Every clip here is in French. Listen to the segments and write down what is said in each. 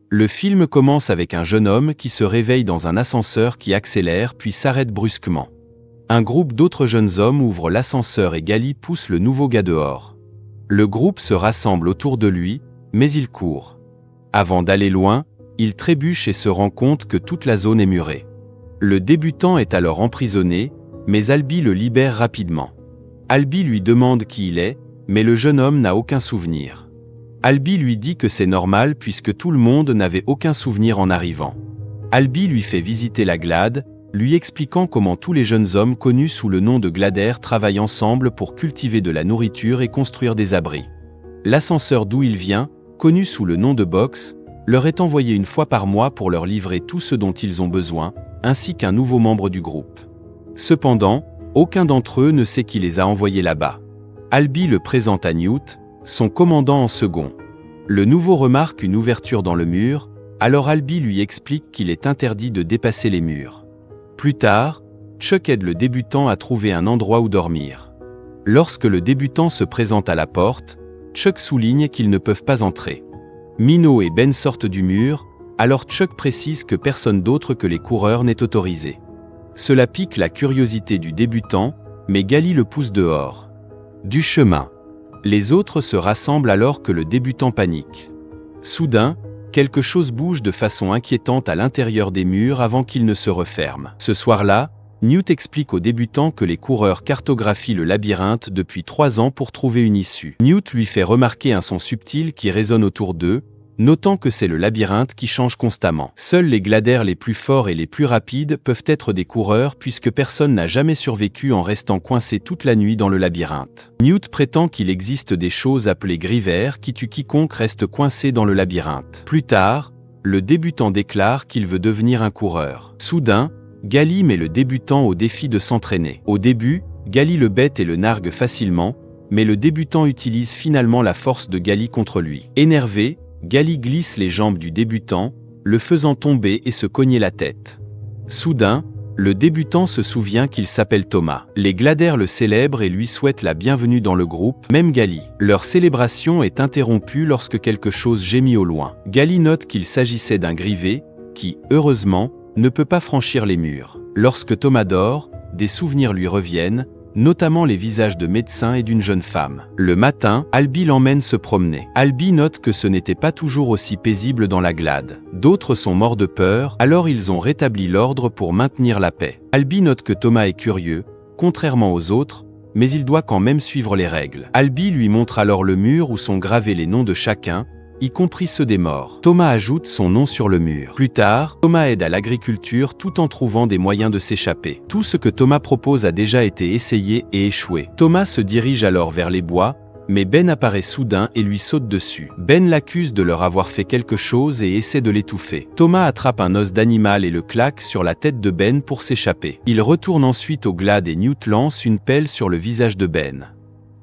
Le film commence avec un jeune homme qui se réveille dans un ascenseur qui accélère puis s'arrête brusquement. Un groupe d'autres jeunes hommes ouvre l'ascenseur et Gali pousse le nouveau gars dehors. Le groupe se rassemble autour de lui, mais il court. Avant d'aller loin, il trébuche et se rend compte que toute la zone est murée. Le débutant est alors emprisonné, mais Albi le libère rapidement. Albi lui demande qui il est, mais le jeune homme n'a aucun souvenir. Albi lui dit que c'est normal puisque tout le monde n'avait aucun souvenir en arrivant. Albi lui fait visiter la glade, lui expliquant comment tous les jeunes hommes connus sous le nom de gladères travaillent ensemble pour cultiver de la nourriture et construire des abris. L'ascenseur d'où il vient, connu sous le nom de Box, leur est envoyé une fois par mois pour leur livrer tout ce dont ils ont besoin, ainsi qu'un nouveau membre du groupe. Cependant, aucun d'entre eux ne sait qui les a envoyés là-bas. Albi le présente à Newt, son commandant en second. Le nouveau remarque une ouverture dans le mur, alors Albi lui explique qu'il est interdit de dépasser les murs. Plus tard, Chuck aide le débutant à trouver un endroit où dormir. Lorsque le débutant se présente à la porte, Chuck souligne qu'ils ne peuvent pas entrer. Minot et Ben sortent du mur, alors Chuck précise que personne d'autre que les coureurs n'est autorisé. Cela pique la curiosité du débutant, mais Gali le pousse dehors. Du chemin. Les autres se rassemblent alors que le débutant panique. Soudain, quelque chose bouge de façon inquiétante à l'intérieur des murs avant qu'ils ne se referment. Ce soir-là, Newt explique aux débutants que les coureurs cartographient le labyrinthe depuis 3 ans pour trouver une issue. Newt lui fait remarquer un son subtil qui résonne autour d'eux, notant que c'est le labyrinthe qui change constamment. Seuls les gladères les plus forts et les plus rapides peuvent être des coureurs puisque personne n'a jamais survécu en restant coincé toute la nuit dans le labyrinthe. Newt prétend qu'il existe des choses appelées grivères qui tuent quiconque reste coincé dans le labyrinthe. Plus tard, le débutant déclare qu'il veut devenir un coureur. Soudain, Gali met le débutant au défi de s'entraîner. Au début, Gali le bête et le nargue facilement, mais le débutant utilise finalement la force de Gali contre lui. Énervé, Gali glisse les jambes du débutant, le faisant tomber et se cogner la tête. Soudain, le débutant se souvient qu'il s'appelle Thomas. Les gladères le célèbrent et lui souhaitent la bienvenue dans le groupe, même Gali. Leur célébration est interrompue lorsque quelque chose gémit au loin. Gali note qu'il s'agissait d'un grivé, qui, heureusement, ne peut pas franchir les murs. Lorsque Thomas dort, des souvenirs lui reviennent, notamment les visages de médecins et d'une jeune femme. Le matin, Albi l'emmène se promener. Albi note que ce n'était pas toujours aussi paisible dans la glade. D'autres sont morts de peur, alors ils ont rétabli l'ordre pour maintenir la paix. Albi note que Thomas est curieux, contrairement aux autres, mais il doit quand même suivre les règles. Albi lui montre alors le mur où sont gravés les noms de chacun, y compris ceux des morts. Thomas ajoute son nom sur le mur. Plus tard, Thomas aide à l'agriculture tout en trouvant des moyens de s'échapper. Tout ce que Thomas propose a déjà été essayé et échoué. Thomas se dirige alors vers les bois, mais Ben apparaît soudain et lui saute dessus. Ben l'accuse de leur avoir fait quelque chose et essaie de l'étouffer. Thomas attrape un os d'animal et le claque sur la tête de Ben pour s'échapper. Il retourne ensuite au glade et Newt lance une pelle sur le visage de Ben.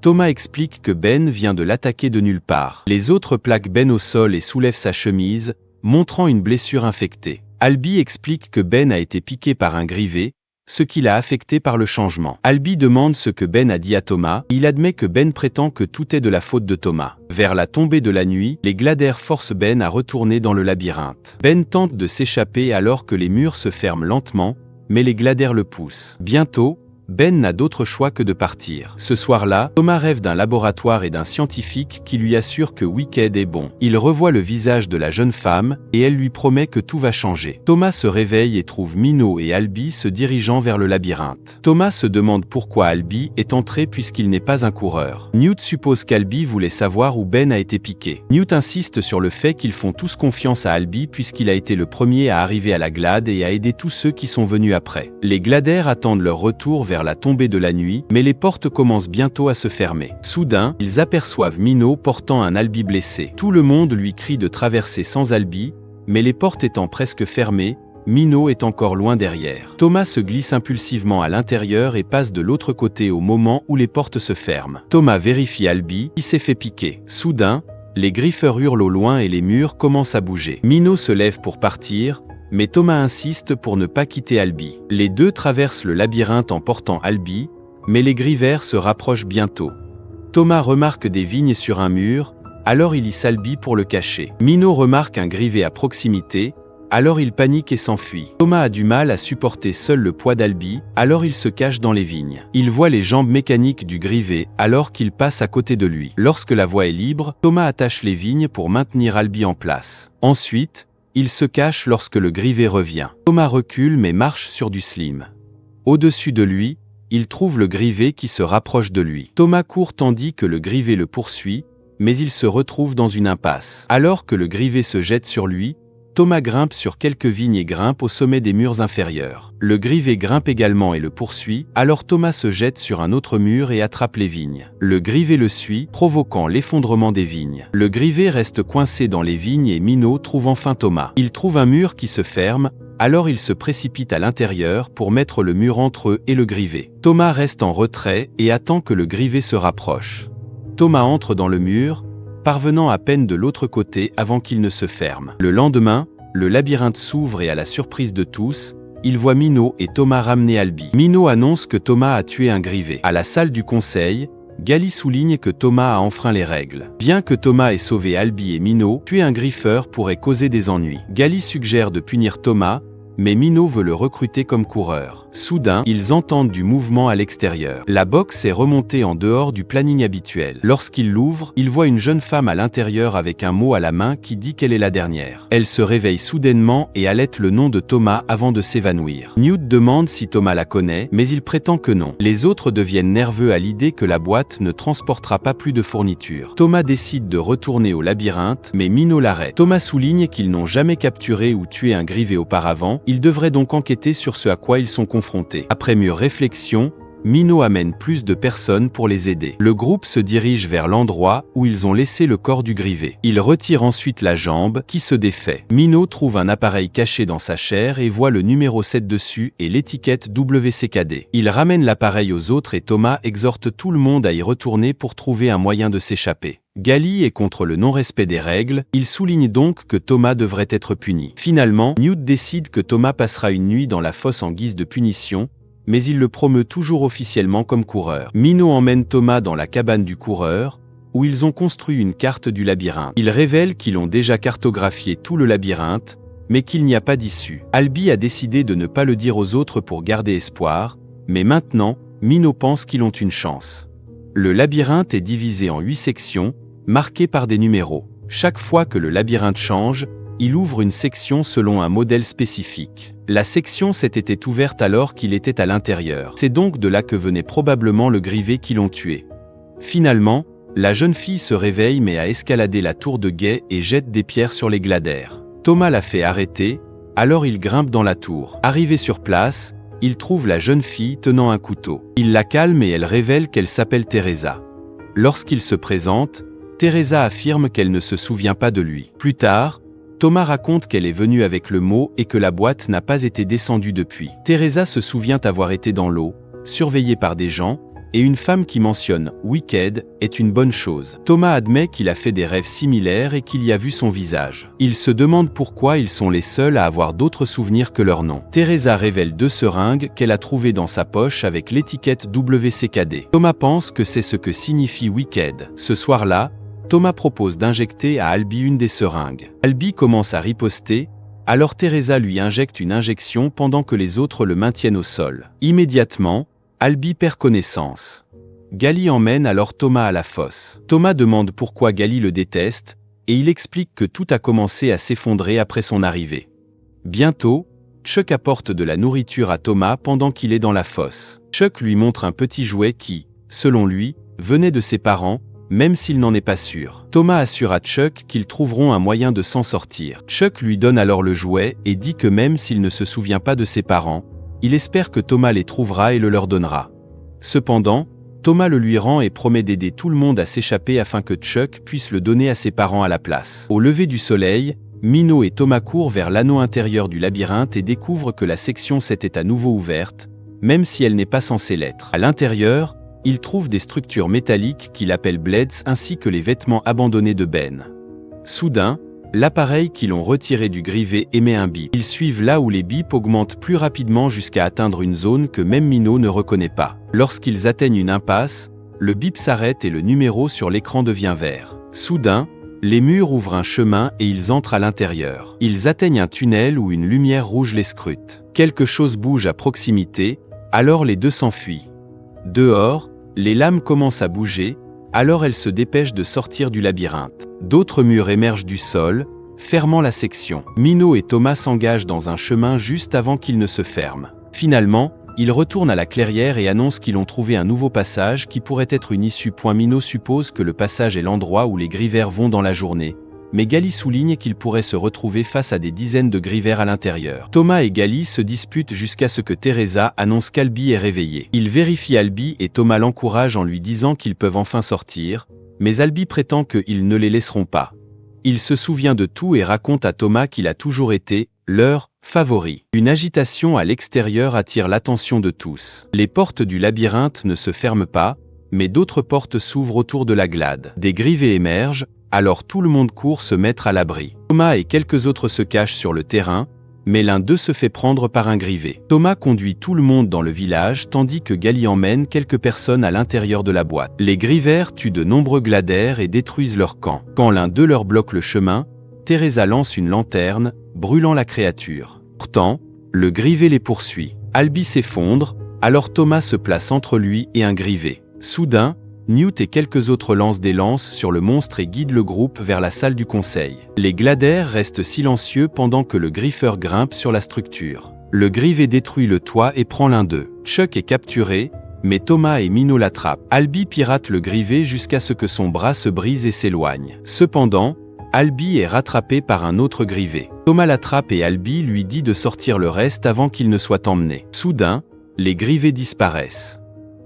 Thomas explique que Ben vient de l'attaquer de nulle part. Les autres plaquent Ben au sol et soulèvent sa chemise, montrant une blessure infectée. Albi explique que Ben a été piqué par un grivé, ce qui l'a affecté par le changement. Albi demande ce que Ben a dit à Thomas. Il admet que Ben prétend que tout est de la faute de Thomas. Vers la tombée de la nuit, les gladères forcent Ben à retourner dans le labyrinthe. Ben tente de s'échapper alors que les murs se ferment lentement, mais les gladères le poussent. Bientôt, Ben n'a d'autre choix que de partir. Ce soir-là, Thomas rêve d'un laboratoire et d'un scientifique qui lui assure que Wicked est bon. Il revoit le visage de la jeune femme, et elle lui promet que tout va changer. Thomas se réveille et trouve Minot et Albi se dirigeant vers le labyrinthe. Thomas se demande pourquoi Albi est entré puisqu'il n'est pas un coureur. Newt suppose qu'Albi voulait savoir où Ben a été piqué. Newt insiste sur le fait qu'ils font tous confiance à Albi puisqu'il a été le premier à arriver à la glade et à aider tous ceux qui sont venus après. Les gladères attendent leur retour vers la tombée de la nuit, mais les portes commencent bientôt à se fermer. Soudain, ils aperçoivent Minot portant un Albi blessé. Tout le monde lui crie de traverser sans Albi, mais les portes étant presque fermées, Minot est encore loin derrière. Thomas se glisse impulsivement à l'intérieur et passe de l'autre côté au moment où les portes se ferment. Thomas vérifie Albi, qui s'est fait piquer. Soudain, les griffeurs hurlent au loin et les murs commencent à bouger. Minot se lève pour partir, mais Thomas insiste pour ne pas quitter Albi. Les deux traversent le labyrinthe en portant Albi, mais les grivères se rapprochent bientôt. Thomas remarque des vignes sur un mur, alors il hisse Albi pour le cacher. Minot remarque un grivet à proximité, alors il panique et s'enfuit. Thomas a du mal à supporter seul le poids d'Albi, alors il se cache dans les vignes. Il voit les jambes mécaniques du grivet alors qu'il passe à côté de lui. Lorsque la voie est libre, Thomas attache les vignes pour maintenir Albi en place. Ensuite, il se cache lorsque le grivet revient. Thomas recule mais marche sur du slim. Au-dessus de lui, il trouve le grivet qui se rapproche de lui. Thomas court tandis que le grivet le poursuit, mais il se retrouve dans une impasse. Alors que le grivet se jette sur lui, Thomas grimpe sur quelques vignes et grimpe au sommet des murs inférieurs. Le grivet grimpe également et le poursuit, alors Thomas se jette sur un autre mur et attrape les vignes. Le grivet le suit, provoquant l'effondrement des vignes. Le grivet reste coincé dans les vignes et Minot trouve enfin Thomas. Il trouve un mur qui se ferme, alors il se précipite à l'intérieur pour mettre le mur entre eux et le grivet. Thomas reste en retrait et attend que le grivet se rapproche. Thomas entre dans le mur, parvenant à peine de l'autre côté avant qu'il ne se ferme. Le lendemain, le labyrinthe s'ouvre et à la surprise de tous, il voit Minot et Thomas ramener Albi. Minot annonce que Thomas a tué un grivet. À la salle du conseil, Gali souligne que Thomas a enfreint les règles. Bien que Thomas ait sauvé Albi et Minot, tuer un griffeur pourrait causer des ennuis. Gali suggère de punir Thomas, mais Minot veut le recruter comme coureur. Soudain, ils entendent du mouvement à l'extérieur. La box est remontée en dehors du planning habituel. Lorsqu'il l'ouvre, il voit une jeune femme à l'intérieur avec un mot à la main qui dit qu'elle est la dernière. Elle se réveille soudainement et halète le nom de Thomas avant de s'évanouir. Newt demande si Thomas la connaît, mais il prétend que non. Les autres deviennent nerveux à l'idée que la boîte ne transportera pas plus de fournitures. Thomas décide de retourner au labyrinthe, mais Minot l'arrête. Thomas souligne qu'ils n'ont jamais capturé ou tué un grivet auparavant. Ils devraient donc enquêter sur ce à quoi ils sont confrontés. Après mûre réflexion, Minot amène plus de personnes pour les aider. Le groupe se dirige vers l'endroit où ils ont laissé le corps du grivet. Il retire ensuite la jambe, qui se défait. Minot trouve un appareil caché dans sa chair et voit le numéro 7 dessus et l'étiquette WCKD. Il ramène l'appareil aux autres et Thomas exhorte tout le monde à y retourner pour trouver un moyen de s'échapper. Gali est contre le non-respect des règles, il souligne donc que Thomas devrait être puni. Finalement, Newt décide que Thomas passera une nuit dans la fosse en guise de punition, mais il le promeut toujours officiellement comme coureur. Minot emmène Thomas dans la cabane du coureur, où ils ont construit une carte du labyrinthe. Ils révèlent qu'ils ont déjà cartographié tout le labyrinthe, mais qu'il n'y a pas d'issue. Albi a décidé de ne pas le dire aux autres pour garder espoir, mais maintenant, Minot pense qu'ils ont une chance. Le labyrinthe est divisé en 8 sections, marquées par des numéros. Chaque fois que le labyrinthe change, il ouvre une section selon un modèle spécifique. La section s'était ouverte alors qu'il était à l'intérieur. C'est donc de là que venait probablement le grivet qui l'ont tué. Finalement, la jeune fille se réveille mais a escaladé la tour de guet et jette des pierres sur les gladaires. Thomas la fait arrêter, alors il grimpe dans la tour. Arrivé sur place, il trouve la jeune fille tenant un couteau. Il la calme et elle révèle qu'elle s'appelle Teresa. Lorsqu'il se présente, Teresa affirme qu'elle ne se souvient pas de lui. Plus tard, Thomas raconte qu'elle est venue avec le mot et que la boîte n'a pas été descendue depuis. Teresa se souvient avoir été dans l'eau, surveillée par des gens, et une femme qui mentionne « Wicked » est une bonne chose. Thomas admet qu'il a fait des rêves similaires et qu'il y a vu son visage. Il se demande pourquoi ils sont les seuls à avoir d'autres souvenirs que leur nom. Teresa révèle 2 seringues qu'elle a trouvées dans sa poche avec l'étiquette WCKD. Thomas pense que c'est ce que signifie Wicked. Ce soir-là, Thomas propose d'injecter à Albi une des seringues. Albi commence à riposter, alors Teresa lui injecte une injection pendant que les autres le maintiennent au sol. Immédiatement, Albi perd connaissance. Gali emmène alors Thomas à la fosse. Thomas demande pourquoi Gali le déteste, et il explique que tout a commencé à s'effondrer après son arrivée. Bientôt, Chuck apporte de la nourriture à Thomas pendant qu'il est dans la fosse. Chuck lui montre un petit jouet qui, selon lui, venait de ses parents, même s'il n'en est pas sûr. Thomas assure à Chuck qu'ils trouveront un moyen de s'en sortir. Chuck lui donne alors le jouet et dit que même s'il ne se souvient pas de ses parents, il espère que Thomas les trouvera et le leur donnera. Cependant, Thomas le lui rend et promet d'aider tout le monde à s'échapper afin que Chuck puisse le donner à ses parents à la place. Au lever du soleil, Minot et Thomas courent vers l'anneau intérieur du labyrinthe et découvrent que la section s'était à nouveau ouverte, même si elle n'est pas censée l'être. À l'intérieur, ils trouvent des structures métalliques qu'il appelle Blades ainsi que les vêtements abandonnés de Ben. Soudain, l'appareil qu'ils ont retiré du grivet émet un bip. Ils suivent là où les bips augmentent plus rapidement jusqu'à atteindre une zone que même Minot ne reconnaît pas. Lorsqu'ils atteignent une impasse, le bip s'arrête et le numéro sur l'écran devient vert. Soudain, Les murs ouvrent un chemin et ils entrent à l'intérieur. Ils atteignent un tunnel où une lumière rouge les scrute. Quelque chose bouge à proximité, alors les deux s'enfuient. Dehors, les lames commencent à bouger, alors elles se dépêchent de sortir du labyrinthe. D'autres murs émergent du sol, fermant la section. Minot et Thomas s'engagent dans un chemin juste avant qu'il ne se ferme. Finalement, ils retournent à la clairière et annoncent qu'ils ont trouvé un nouveau passage qui pourrait être une issue. Minot suppose que le passage est l'endroit où les Grivers vont dans la journée, mais Gally souligne qu'ils pourraient se retrouver face à des dizaines de Grivers à l'intérieur. Thomas et Gally se disputent jusqu'à ce que Teresa annonce qu'Albi est réveillé. Il vérifie Albi et Thomas l'encourage en lui disant qu'ils peuvent enfin sortir, mais Albi prétend qu'ils ne les laisseront pas. Il se souvient de tout et raconte à Thomas qu'il a toujours été leur favori. Une agitation à l'extérieur attire l'attention de tous. Les portes du labyrinthe ne se ferment pas, mais d'autres portes s'ouvrent autour de la glade. Des Grivets émergent, alors tout le monde court se mettre à l'abri. Thomas et quelques autres se cachent sur le terrain, mais l'un d'eux se fait prendre par un Grivet. Thomas conduit tout le monde dans le village tandis que Gally emmène quelques personnes à l'intérieur de la boîte. Les Grivers tuent de nombreux gladaires et détruisent leur camp. Quand l'un d'eux leur bloque le chemin, Teresa lance une lanterne, brûlant la créature. Pourtant, le Grivet les poursuit. Albi s'effondre, alors Thomas se place entre lui et un Grivet. Soudain, Newt et quelques autres lancent des lances sur le monstre et guident le groupe vers la salle du conseil. Les gladaires restent silencieux pendant que le Griffer grimpe sur la structure. Le Grivet détruit le toit et prend l'un d'eux. Chuck est capturé, mais Thomas et Minot l'attrapent. Albi pirate le Grivet jusqu'à ce que son bras se brise et s'éloigne. Cependant, Albi est rattrapé par un autre Grivet. Thomas l'attrape et Albi lui dit de sortir le reste avant qu'il ne soit emmené. Soudain, les Grivets disparaissent.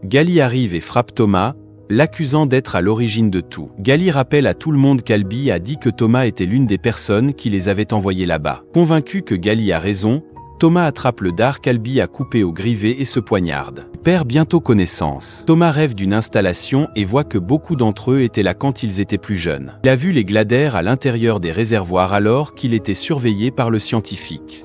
Gally arrive et frappe Thomas, l'accusant d'être à l'origine de tout. Gally rappelle à tout le monde qu'Albi a dit que Thomas était l'une des personnes qui les avait envoyés là-bas. Convaincu que Gally a raison, Thomas attrape le dard qu'Albi a coupé au Grivet et se poignarde. Il perd bientôt connaissance. Thomas rêve d'une installation et voit que beaucoup d'entre eux étaient là quand ils étaient plus jeunes. Il a vu les gladaires à l'intérieur des réservoirs alors qu'il était surveillé par le scientifique.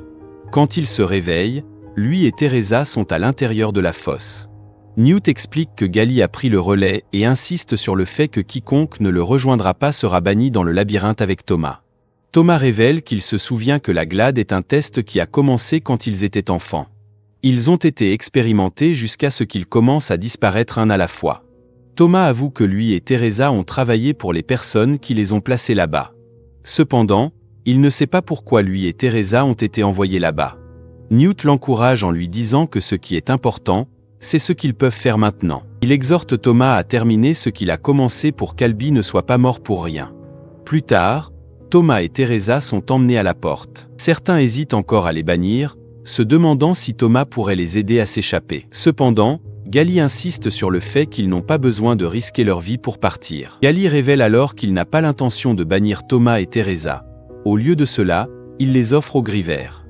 Quand il se réveille, lui et Teresa sont à l'intérieur de la fosse. Newt explique que Gally a pris le relais et insiste sur le fait que quiconque ne le rejoindra pas sera banni dans le labyrinthe avec Thomas. Thomas révèle qu'il se souvient que la glade est un test qui a commencé quand ils étaient enfants. Ils ont été expérimentés jusqu'à ce qu'ils commencent à disparaître un à la fois. Thomas avoue que lui et Teresa ont travaillé pour les personnes qui les ont placés là-bas. Cependant, il ne sait pas pourquoi lui et Teresa ont été envoyés là-bas. Newt l'encourage en lui disant que ce qui est important, c'est ce qu'ils peuvent faire maintenant. Il exhorte Thomas à terminer ce qu'il a commencé pour qu'Albi ne soit pas mort pour rien. Plus tard, Thomas et Teresa sont emmenés à la porte. Certains hésitent encore à les bannir, se demandant si Thomas pourrait les aider à s'échapper. Cependant, Gally insiste sur le fait qu'ils n'ont pas besoin de risquer leur vie pour partir. Gally révèle alors qu'il n'a pas l'intention de bannir Thomas et Teresa. Au lieu de cela, il les offre aux Grivers.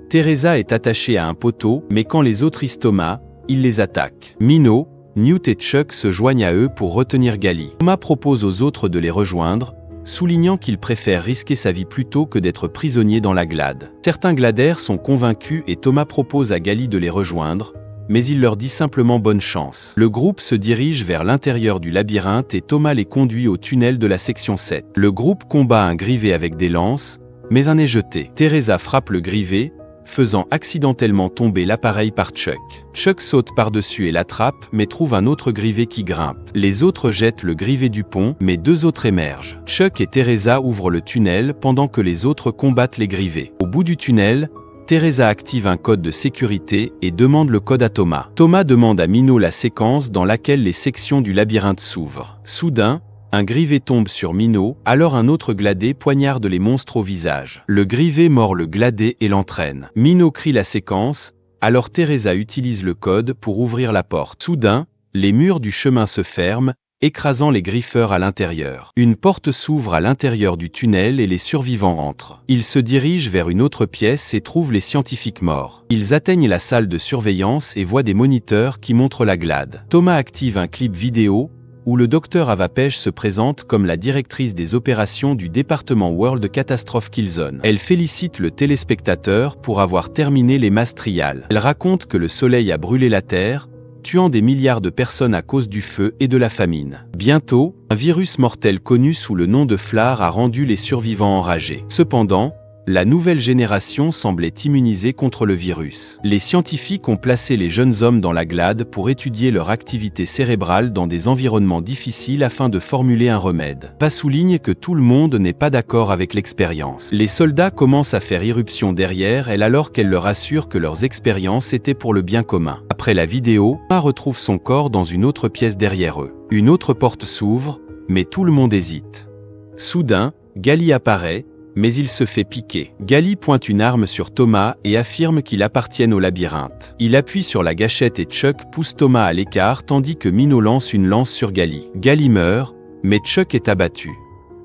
Teresa est attachée à un poteau, mais quand les autres isent Thomas, il les attaque. Minot, Newt et Chuck se joignent à eux pour retenir Gally. Thomas propose aux autres de les rejoindre, soulignant qu'il préfère risquer sa vie plutôt que d'être prisonnier dans la glade. Certains gladaires sont convaincus et Thomas propose à Gally de les rejoindre, mais il leur dit simplement bonne chance. Le groupe se dirige vers l'intérieur du labyrinthe et Thomas les conduit au tunnel de la section 7. Le groupe combat un Grivet avec des lances, mais un est jeté. Teresa frappe le Grivet, faisant accidentellement tomber l'appareil par Chuck. Chuck saute par-dessus et l'attrape, mais trouve un autre Grivet qui grimpe. Les autres jettent le Grivet du pont, mais deux autres émergent. Chuck et Teresa ouvrent le tunnel pendant que les autres combattent les Grivets. Au bout du tunnel, Teresa active un code de sécurité et demande le code à Thomas. Thomas demande à Minot la séquence dans laquelle les sections du labyrinthe s'ouvrent. Soudain, un Grivet tombe sur Minot, alors un autre gladé poignarde les monstres au visage. Le Grivet mord le gladé et l'entraîne. Minot crie la séquence, alors Teresa utilise le code pour ouvrir la porte. Soudain, les murs du chemin se ferment, écrasant les griffeurs à l'intérieur. Une porte s'ouvre à l'intérieur du tunnel et les survivants entrent. Ils se dirigent vers une autre pièce et trouvent les scientifiques morts. Ils atteignent la salle de surveillance et voient des moniteurs qui montrent la glade. Thomas active un clip vidéo, où le docteur Avapej se présente comme la directrice des opérations du département World Catastrophe Killzone. Elle félicite le téléspectateur pour avoir terminé les masses trials. Elle raconte que le soleil a brûlé la Terre, tuant des milliards de personnes à cause du feu et de la famine. Bientôt, un virus mortel connu sous le nom de Flar a rendu les survivants enragés. Cependant, la nouvelle génération semblait immunisée contre le virus. Les scientifiques ont placé les jeunes hommes dans la glade pour étudier leur activité cérébrale dans des environnements difficiles afin de formuler un remède. Va souligne que tout le monde n'est pas d'accord avec l'expérience. Les soldats commencent à faire irruption derrière elle alors qu'elle leur assure que leurs expériences étaient pour le bien commun. Après la vidéo, Thomas retrouve son corps dans une autre pièce derrière eux. Une autre porte s'ouvre, mais tout le monde hésite. Soudain, Gally apparaît, mais il se fait piquer. Gally pointe une arme sur Thomas et affirme qu'il appartient au labyrinthe. Il appuie sur la gâchette et Chuck pousse Thomas à l'écart tandis que Minot lance une lance sur Gally. Gally meurt, mais Chuck est abattu.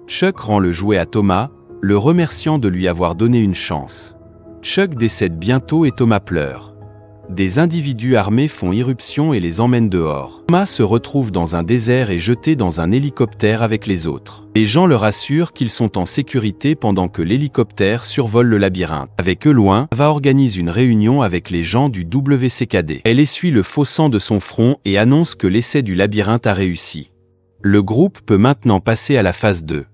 Chuck rend le jouet à Thomas, le remerciant de lui avoir donné une chance. Chuck décède bientôt et Thomas pleure. Des individus armés font irruption et les emmènent dehors. Thomas se retrouve dans un désert et jeté dans un hélicoptère avec les autres. Les gens leur assurent qu'ils sont en sécurité pendant que l'hélicoptère survole le labyrinthe. Avec eux loin, Ava organise une réunion avec les gens du WCKD. Elle essuie le faux sang de son front et annonce que l'essai du labyrinthe a réussi. Le groupe peut maintenant passer à la phase 2.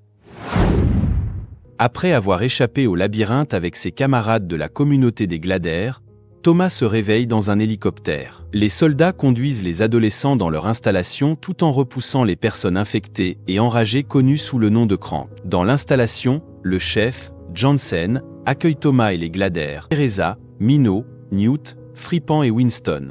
Après avoir échappé au labyrinthe avec ses camarades de la communauté des gladaires, Thomas se réveille dans un hélicoptère. Les soldats conduisent les adolescents dans leur installation tout en repoussant les personnes infectées et enragées connues sous le nom de Crank. Dans l'installation, le chef, Johnson, accueille Thomas et les gladaires, Teresa, Minot, Newt, Fripan et Winston.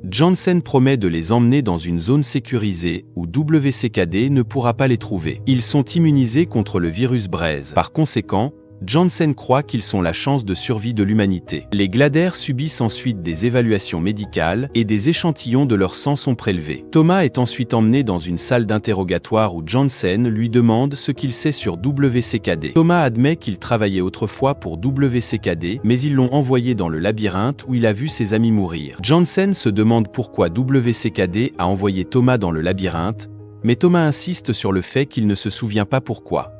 Johnson promet de les emmener dans une zone sécurisée où WCKD ne pourra pas les trouver. Ils sont immunisés contre le virus braise. Par conséquent, Johnson croit qu'ils sont la chance de survie de l'humanité. Les gladaires subissent ensuite des évaluations médicales et des échantillons de leur sang sont prélevés. Thomas est ensuite emmené dans une salle d'interrogatoire où Johnson lui demande ce qu'il sait sur WCKD. Thomas admet qu'il travaillait autrefois pour WCKD, mais ils l'ont envoyé dans le labyrinthe où il a vu ses amis mourir. Johnson se demande pourquoi WCKD a envoyé Thomas dans le labyrinthe, mais Thomas insiste sur le fait qu'il ne se souvient pas pourquoi.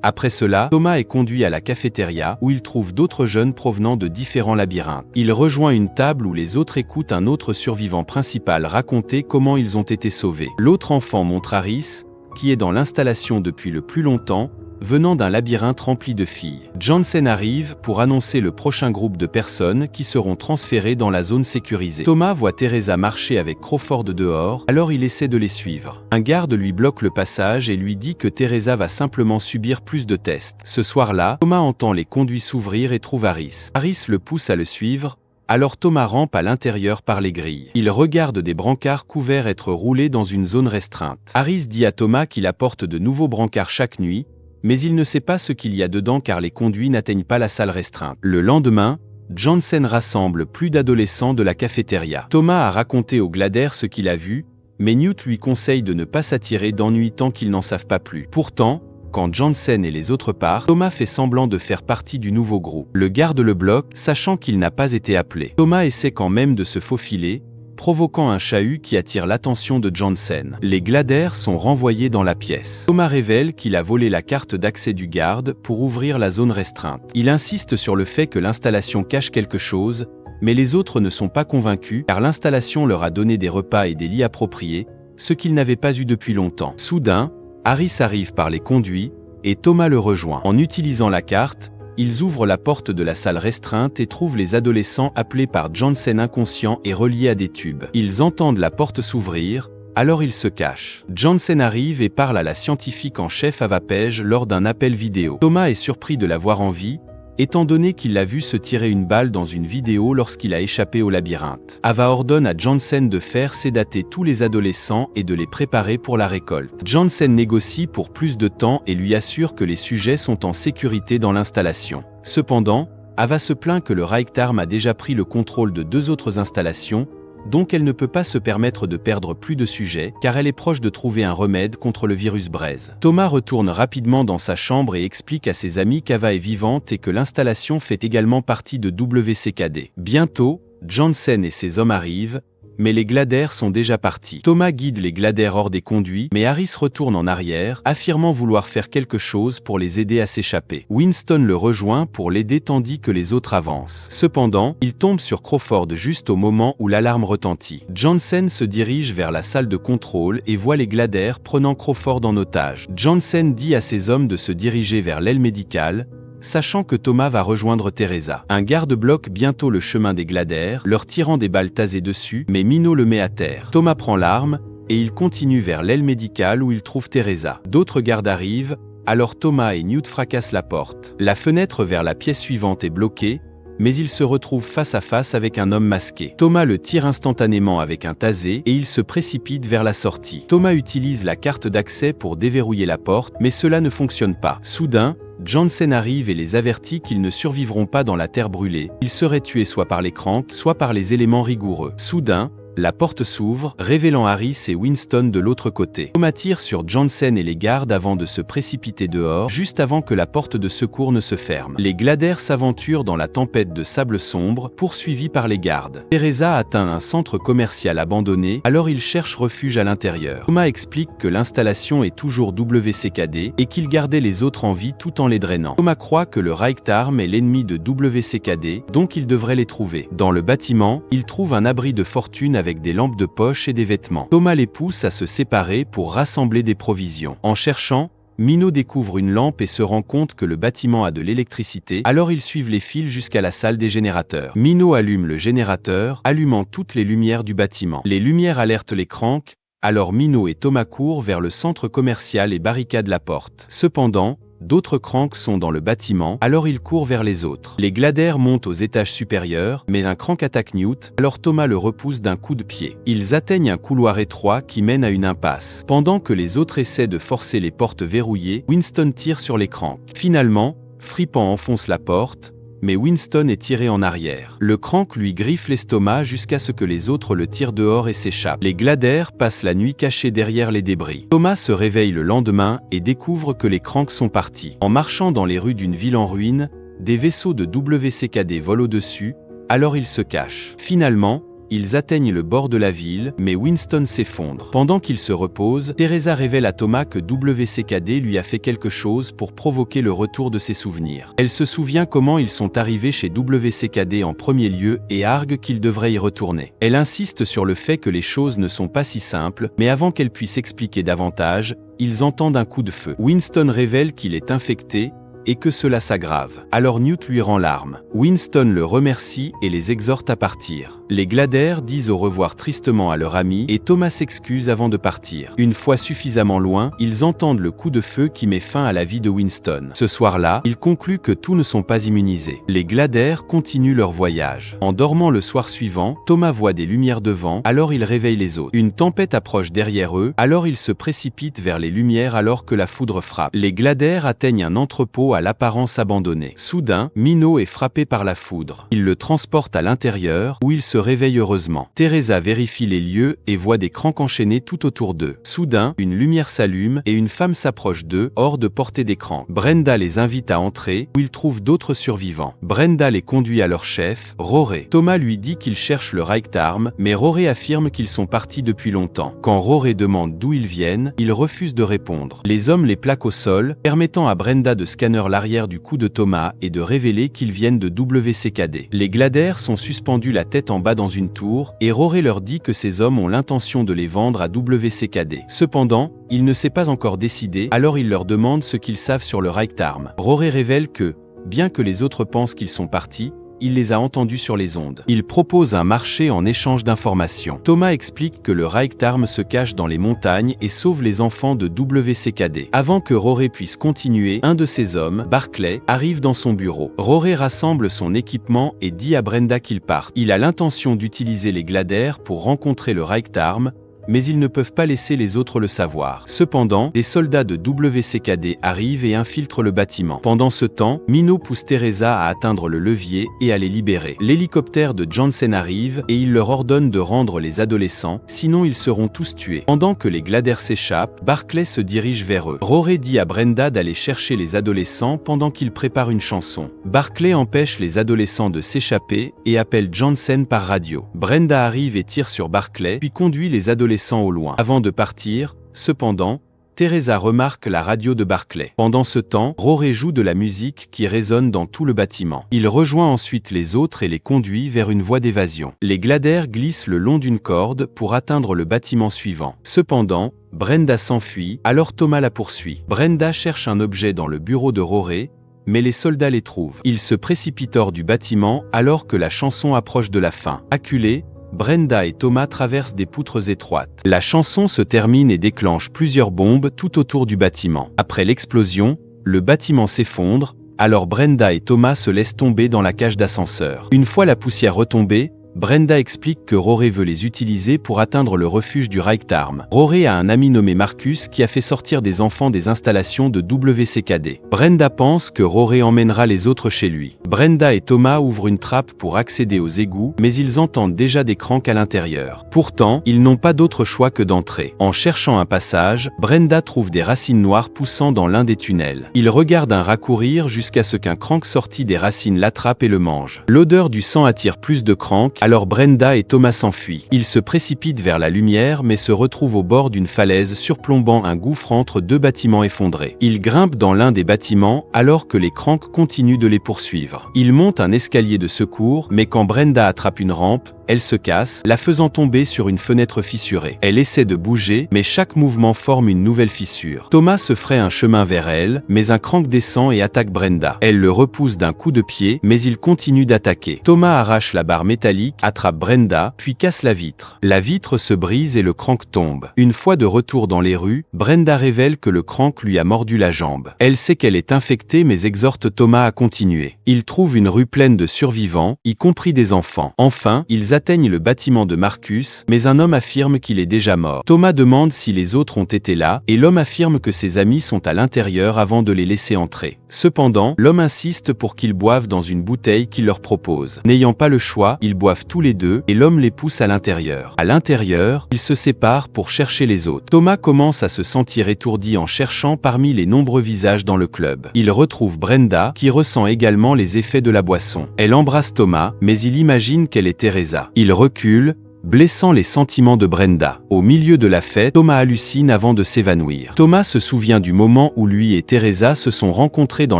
Après cela, Thomas est conduit à la cafétéria où il trouve d'autres jeunes provenant de différents labyrinthes. Il rejoint une table où les autres écoutent un autre survivant principal raconter comment ils ont été sauvés. L'autre enfant montre Harris, qui est dans l'installation depuis le plus longtemps, venant d'un labyrinthe rempli de filles. Johnson arrive pour annoncer le prochain groupe de personnes qui seront transférées dans la zone sécurisée. Thomas voit Teresa marcher avec Crawford dehors, alors il essaie de les suivre. Un garde lui bloque le passage et lui dit que Teresa va simplement subir plus de tests. Ce soir-là, Thomas entend les conduits s'ouvrir et trouve Harris. Harris le pousse à le suivre, alors Thomas rampe à l'intérieur par les grilles. Il regarde des brancards couverts être roulés dans une zone restreinte. Harris dit à Thomas qu'il apporte de nouveaux brancards chaque nuit, mais il ne sait pas ce qu'il y a dedans car les conduits n'atteignent pas la salle restreinte. Le lendemain, Johnson rassemble plus d'adolescents de la cafétéria. Thomas a raconté aux gladaires ce qu'il a vu, mais Newt lui conseille de ne pas s'attirer d'ennui tant qu'ils n'en savent pas plus. Pourtant, quand Johnson et les autres partent, Thomas fait semblant de faire partie du nouveau groupe. Le garde le bloque, sachant qu'il n'a pas été appelé. Thomas essaie quand même de se faufiler, provoquant un chahut qui attire l'attention de Johnson. Les gladaires sont renvoyés dans la pièce. Thomas révèle qu'il a volé la carte d'accès du garde pour ouvrir la zone restreinte. Il insiste sur le fait que l'installation cache quelque chose, mais les autres ne sont pas convaincus car l'installation leur a donné des repas et des lits appropriés, ce qu'ils n'avaient pas eu depuis longtemps. Soudain, Harris arrive par les conduits et Thomas le rejoint. En utilisant la carte, ils ouvrent la porte de la salle restreinte et trouvent les adolescents appelés par Johnson inconscients et reliés à des tubes. Ils entendent la porte s'ouvrir, alors ils se cachent. Johnson arrive et parle à la scientifique en chef Ava Page lors d'un appel vidéo. Thomas est surpris de la voir en vie, étant donné qu'il l'a vu se tirer une balle dans une vidéo lorsqu'il a échappé au labyrinthe. Ava ordonne à Johnson de faire sédater tous les adolescents et de les préparer pour la récolte. Johnson négocie pour plus de temps et lui assure que les sujets sont en sécurité dans l'installation. Cependant, Ava se plaint que le Reichsarm a déjà pris le contrôle de 2 autres installations, donc elle ne peut pas se permettre de perdre plus de sujets, car elle est proche de trouver un remède contre le virus braise. Thomas retourne rapidement dans sa chambre et explique à ses amis qu'Ava est vivante et que l'installation fait également partie de WCKD. Bientôt, Johnson et ses hommes arrivent, mais les gladaires sont déjà partis. Thomas guide les gladaires hors des conduits, mais Harris retourne en arrière, affirmant vouloir faire quelque chose pour les aider à s'échapper. Winston le rejoint pour l'aider tandis que les autres avancent. Cependant, il tombe sur Crawford juste au moment où l'alarme retentit. Jansen se dirige vers la salle de contrôle et voit les gladaires prenant Crawford en otage. Jansen dit à ses hommes de se diriger vers l'aile médicale, sachant que Thomas va rejoindre Teresa. Un garde bloque bientôt le chemin des gladaires, leur tirant des balles tasées dessus, mais Minot le met à terre. Thomas prend l'arme, et il continue vers l'aile médicale où il trouve Teresa. D'autres gardes arrivent, alors Thomas et Newt fracassent la porte. La fenêtre vers la pièce suivante est bloquée, mais il se retrouve face à face avec un homme masqué. Thomas le tire instantanément avec un tasé et il se précipite vers la sortie. Thomas utilise la carte d'accès pour déverrouiller la porte, mais cela ne fonctionne pas. Soudain, Jansen arrive et les avertit qu'ils ne survivront pas dans la terre brûlée. Ils seraient tués soit par les cranks, soit par les éléments rigoureux. Soudain, la porte s'ouvre, révélant Harris et Winston de l'autre côté. Thomas tire sur Jansen et les gardes avant de se précipiter dehors, juste avant que la porte de secours ne se ferme. Les gladaires s'aventurent dans la tempête de sable sombre, poursuivis par les gardes. Teresa atteint un centre commercial abandonné, alors il cherche refuge à l'intérieur. Thomas explique que l'installation est toujours WCKD et qu'il gardait les autres en vie tout en les drainant. Thomas croit que le Reichsarm est l'ennemi de WCKD, donc il devrait les trouver. Dans le bâtiment, il trouve un abri de fortune avec des lampes de poche et des vêtements. Thomas les pousse à se séparer pour rassembler des provisions. En cherchant, Minot découvre une lampe et se rend compte que le bâtiment a de l'électricité, alors ils suivent les fils jusqu'à la salle des générateurs. Minot allume le générateur, allumant toutes les lumières du bâtiment. Les lumières alertent les cranks, alors Minot et Thomas courent vers le centre commercial et barricadent la porte. Cependant, d'autres cranks sont dans le bâtiment, alors ils courent vers les autres. Les gladaires montent aux étages supérieurs, mais un crank attaque Newt, alors Thomas le repousse d'un coup de pied. Ils atteignent un couloir étroit qui mène à une impasse. Pendant que les autres essaient de forcer les portes verrouillées, Winston tire sur les cranks. Finalement, Frippan enfonce la porte, mais Winston est tiré en arrière. Le crank lui griffe l'estomac jusqu'à ce que les autres le tirent dehors et s'échappent. Les gladaires passent la nuit cachés derrière les débris. Thomas se réveille le lendemain et découvre que les cranks sont partis. En marchant dans les rues d'une ville en ruine, des vaisseaux de WCKD volent au-dessus, alors ils se cachent. Finalement, ils atteignent le bord de la ville, mais Winston s'effondre. Pendant qu'il se repose, Teresa révèle à Thomas que WCKD lui a fait quelque chose pour provoquer le retour de ses souvenirs. Elle se souvient comment ils sont arrivés chez WCKD en premier lieu et argue qu'ils devraient y retourner. Elle insiste sur le fait que les choses ne sont pas si simples, mais avant qu'elle puisse expliquer davantage, ils entendent un coup de feu. Winston révèle qu'il est infecté, et que cela s'aggrave. Alors Newt lui rend l'arme. Winston le remercie et les exhorte à partir. Les gladaires disent au revoir tristement à leur ami et Thomas s'excuse avant de partir. Une fois suffisamment loin, ils entendent le coup de feu qui met fin à la vie de Winston. Ce soir-là, ils concluent que tous ne sont pas immunisés. Les gladaires continuent leur voyage. En dormant le soir suivant, Thomas voit des lumières devant, alors il réveille les autres. Une tempête approche derrière eux, alors ils se précipitent vers les lumières alors que la foudre frappe. Les gladaires atteignent un entrepôt à l'apparence abandonnée. Soudain, Minot est frappé par la foudre. Il le transporte à l'intérieur, où il se réveille heureusement. Teresa vérifie les lieux et voit des cranks enchaînés tout autour d'eux. Soudain, une lumière s'allume et une femme s'approche d'eux, hors de portée des cranks. Brenda les invite à entrer, où ils trouvent d'autres survivants. Brenda les conduit à leur chef, Rory. Thomas lui dit qu'il cherche le Reichsarm, mais Rory affirme qu'ils sont partis depuis longtemps. Quand Rory demande d'où ils viennent, il refuse de répondre. Les hommes les plaquent au sol, permettant à Brenda de scanner l'arrière du cou de Thomas et de révéler qu'ils viennent de WCKD. Les gladaires sont suspendus la tête en bas dans une tour, et Rory leur dit que ces hommes ont l'intention de les vendre à WCKD. Cependant, il ne s'est pas encore décidé, alors il leur demande ce qu'ils savent sur le Reichsarm. Rory révèle que, bien que les autres pensent qu'ils sont partis, il les a entendus sur les ondes. Il propose un marché en échange d'informations. Thomas explique que le Reichsarm se cache dans les montagnes et sauve les enfants de WCKD. Avant que Rory puisse continuer, un de ses hommes, Barclay, arrive dans son bureau. Rory rassemble son équipement et dit à Brenda qu'il part. Il a l'intention d'utiliser les gladaires pour rencontrer le Reichsarm, mais ils ne peuvent pas laisser les autres le savoir. Cependant, des soldats de WCKD arrivent et infiltrent le bâtiment. Pendant ce temps, Minot pousse Teresa à atteindre le levier et à les libérer. L'hélicoptère de Jansen arrive et il leur ordonne de rendre les adolescents, sinon ils seront tous tués. Pendant que les Gladaires s'échappent, Barclay se dirige vers eux. Rory dit à Brenda d'aller chercher les adolescents pendant qu'il prépare une chanson. Barclay empêche les adolescents de s'échapper et appelle Jansen par radio. Brenda arrive et tire sur Barclay, puis conduit les adolescents au loin. Avant de partir, cependant, Teresa remarque la radio de Barclay. Pendant ce temps, Rory joue de la musique qui résonne dans tout le bâtiment. Il rejoint ensuite les autres et les conduit vers une voie d'évasion. Les Gladaires glissent le long d'une corde pour atteindre le bâtiment suivant. Cependant, Brenda s'enfuit, alors Thomas la poursuit. Brenda cherche un objet dans le bureau de Rory, mais les soldats les trouvent. Ils se précipitent hors du bâtiment alors que la chanson approche de la fin. Acculés, Brenda et Thomas traversent des poutres étroites. La chanson se termine et déclenche plusieurs bombes tout autour du bâtiment. Après l'explosion, le bâtiment s'effondre, alors Brenda et Thomas se laissent tomber dans la cage d'ascenseur. Une fois la poussière retombée, Brenda explique que Rory veut les utiliser pour atteindre le refuge du Reichsarm. Rory a un ami nommé Marcus qui a fait sortir des enfants des installations de WCKD. Brenda pense que Rory emmènera les autres chez lui. Brenda et Thomas ouvrent une trappe pour accéder aux égouts, mais ils entendent déjà des cranks à l'intérieur. Pourtant, ils n'ont pas d'autre choix que d'entrer. En cherchant un passage, Brenda trouve des racines noires poussant dans l'un des tunnels. Ils regardent un rat courir jusqu'à ce qu'un crank sorti des racines l'attrape et le mange. L'odeur du sang attire plus de cranks, alors Brenda et Thomas s'enfuient. Ils se précipitent vers la lumière mais se retrouvent au bord d'une falaise surplombant un gouffre entre deux bâtiments effondrés. Ils grimpent dans l'un des bâtiments alors que les cranks continuent de les poursuivre. Ils montent un escalier de secours, mais quand Brenda attrape une rampe, elle se casse, la faisant tomber sur une fenêtre fissurée. Elle essaie de bouger, mais chaque mouvement forme une nouvelle fissure. Thomas se fraye un chemin vers elle, mais un crank descend et attaque Brenda. Elle le repousse d'un coup de pied, mais il continue d'attaquer. Thomas arrache la barre métallique, attrape Brenda, puis casse la vitre. La vitre se brise et le crank tombe. Une fois de retour dans les rues, Brenda révèle que le crank lui a mordu la jambe. Elle sait qu'elle est infectée mais exhorte Thomas à continuer. Ils trouvent une rue pleine de survivants, y compris des enfants. Enfin, ils atteignent le bâtiment de Marcus, mais un homme affirme qu'il est déjà mort. Thomas demande si les autres ont été là, et l'homme affirme que ses amis sont à l'intérieur avant de les laisser entrer. Cependant, l'homme insiste pour qu'ils boivent dans une bouteille qu'il leur propose. N'ayant pas le choix, ils boivent tous les deux, et l'homme les pousse à l'intérieur. À l'intérieur, ils se séparent pour chercher les autres. Thomas commence à se sentir étourdi en cherchant parmi les nombreux visages dans le club. Il retrouve Brenda, qui ressent également les effets de la boisson. Elle embrasse Thomas, mais il imagine qu'elle est Teresa. Il recule, blessant les sentiments de Brenda. Au milieu de la fête, Thomas hallucine avant de s'évanouir. Thomas se souvient du moment où lui et Teresa se sont rencontrés dans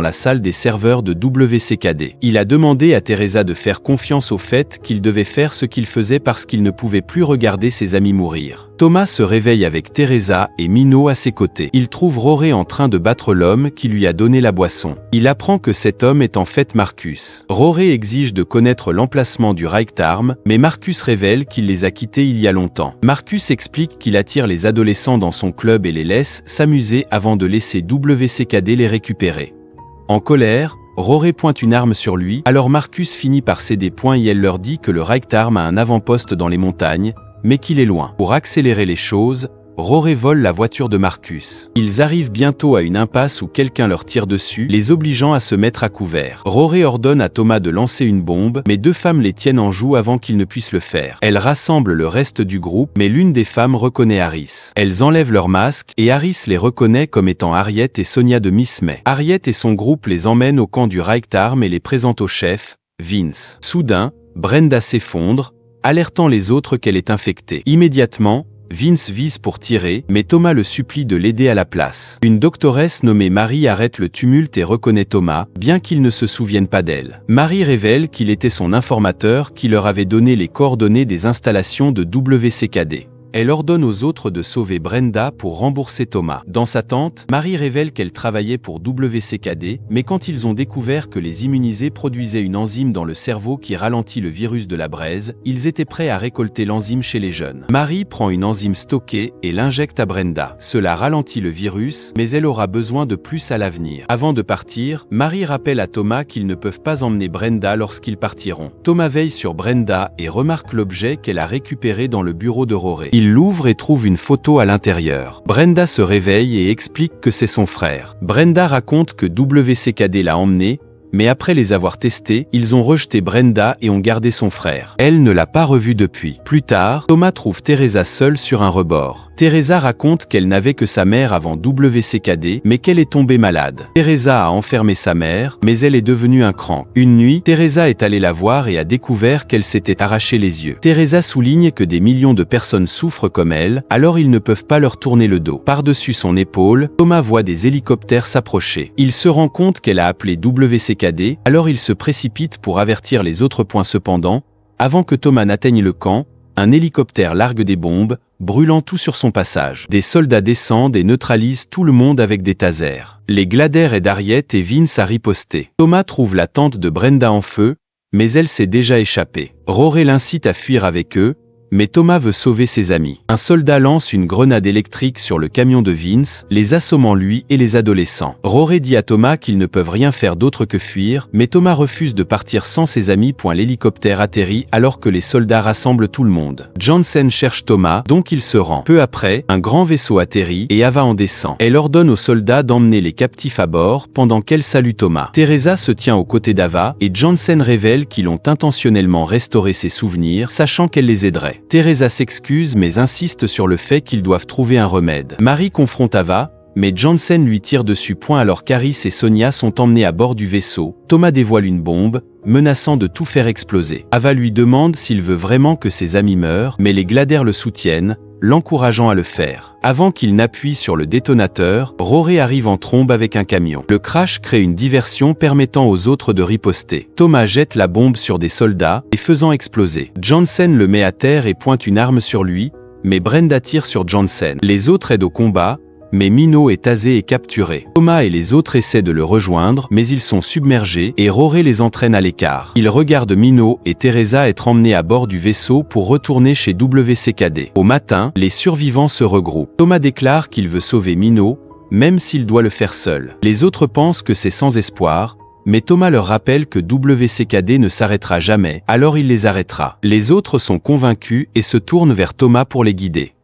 la salle des serveurs de WCKD. Il a demandé à Teresa de faire confiance au fait qu'il devait faire ce qu'il faisait parce qu'il ne pouvait plus regarder ses amis mourir. Thomas se réveille avec Teresa et Minot à ses côtés. Il trouve Rory en train de battre l'homme qui lui a donné la boisson. Il apprend que cet homme est en fait Marcus. Rory exige de connaître l'emplacement du Reichsarm, mais Marcus révèle qu'il les a quittés il y a longtemps. Marcus explique qu'il attire les adolescents dans son club et les laisse s'amuser avant de laisser WCKD les récupérer. En colère, Rory pointe une arme sur lui, alors Marcus finit par céder point et elle leur dit que le Reichsarm a un avant-poste dans les montagnes, mais qu'il est loin. Pour accélérer les choses, Rory vole la voiture de Marcus. Ils arrivent bientôt à une impasse où quelqu'un leur tire dessus, les obligeant à se mettre à couvert. Rory ordonne à Thomas de lancer une bombe, mais deux femmes les tiennent en joue avant qu'ils ne puissent le faire. Elles rassemblent le reste du groupe, mais l'une des femmes reconnaît Harris. Elles enlèvent leurs masques, et Harris les reconnaît comme étant Harriet et Sonia de Miss May. Harriet et son groupe les emmènent au camp du Reichsarm et les présentent au chef, Vince. Soudain, Brenda s'effondre, alertant les autres qu'elle est infectée. Immédiatement, Vince vise pour tirer, mais Thomas le supplie de l'aider à la place. Une doctoresse nommée Marie arrête le tumulte et reconnaît Thomas, bien qu'il ne se souvienne pas d'elle. Marie révèle qu'il était son informateur qui leur avait donné les coordonnées des installations de WCKD. Elle ordonne aux autres de sauver Brenda pour rembourser Thomas. Dans sa tente, Marie révèle qu'elle travaillait pour WCKD, mais quand ils ont découvert que les immunisés produisaient une enzyme dans le cerveau qui ralentit le virus de la braise, ils étaient prêts à récolter l'enzyme chez les jeunes. Marie prend une enzyme stockée et l'injecte à Brenda. Cela ralentit le virus, mais elle aura besoin de plus à l'avenir. Avant de partir, Marie rappelle à Thomas qu'ils ne peuvent pas emmener Brenda lorsqu'ils partiront. Thomas veille sur Brenda et remarque l'objet qu'elle a récupéré dans le bureau de Rory. Il l'ouvre et trouve une photo à l'intérieur. Brenda se réveille et explique que c'est son frère. Brenda raconte que WCKD l'a emmené, mais après les avoir testés, ils ont rejeté Brenda et ont gardé son frère. Elle ne l'a pas revu depuis. Plus tard, Thomas trouve Teresa seule sur un rebord. Teresa raconte qu'elle n'avait que sa mère avant WCKD, mais qu'elle est tombée malade. Teresa a enfermé sa mère, mais elle est devenue un crank. Une nuit, Teresa est allée la voir et a découvert qu'elle s'était arraché les yeux. Teresa souligne que des millions de personnes souffrent comme elle, alors ils ne peuvent pas leur tourner le dos. Par-dessus son épaule, Thomas voit des hélicoptères s'approcher. Il se rend compte qu'elle a appelé WCKD, alors il se précipite pour avertir les autres points. Cependant, avant que Thomas n'atteigne le camp, un hélicoptère largue des bombes, brûlant tout sur son passage. Des soldats descendent et neutralisent tout le monde avec des tasers. Les Glader aident Harriet et Vince à riposter. Thomas trouve la tente de Brenda en feu, mais elle s'est déjà échappée. Rory l'incite à fuir avec eux, mais Thomas veut sauver ses amis. Un soldat lance une grenade électrique sur le camion de Vince, les assommant lui et les adolescents. Rory dit à Thomas qu'ils ne peuvent rien faire d'autre que fuir, mais Thomas refuse de partir sans ses amis. L'hélicoptère atterrit alors que les soldats rassemblent tout le monde. Johnson cherche Thomas, donc il se rend. Peu après, un grand vaisseau atterrit et Ava en descend. Elle ordonne aux soldats d'emmener les captifs à bord pendant qu'elle salue Thomas. Teresa se tient aux côtés d'Ava et Johnson révèle qu'ils ont intentionnellement restauré ses souvenirs, sachant qu'elle les aiderait. Teresa s'excuse mais insiste sur le fait qu'ils doivent trouver un remède. Marie confronte Ava, mais Johnson lui tire dessus. Alors Caris et Sonia sont emmenés à bord du vaisseau. Thomas dévoile une bombe, menaçant de tout faire exploser. Ava lui demande s'il veut vraiment que ses amis meurent, mais les Glader le soutiennent, l'encourageant à le faire. Avant qu'il n'appuie sur le détonateur, Rory arrive en trombe avec un camion. Le crash crée une diversion permettant aux autres de riposter. Thomas jette la bombe sur des soldats, et faisant exploser. Johnson le met à terre et pointe une arme sur lui, mais Brenda tire sur Johnson. Les autres aident au combat, mais Minot est tasé et capturé. Thomas et les autres essaient de le rejoindre, mais ils sont submergés et Rory les entraîne à l'écart. Ils regardent Minot et Teresa être emmenés à bord du vaisseau pour retourner chez WCKD. Au matin, les survivants se regroupent. Thomas déclare qu'il veut sauver Minot, même s'il doit le faire seul. Les autres pensent que c'est sans espoir, mais Thomas leur rappelle que WCKD ne s'arrêtera jamais, alors il les arrêtera. Les autres sont convaincus et se tournent vers Thomas pour les guider.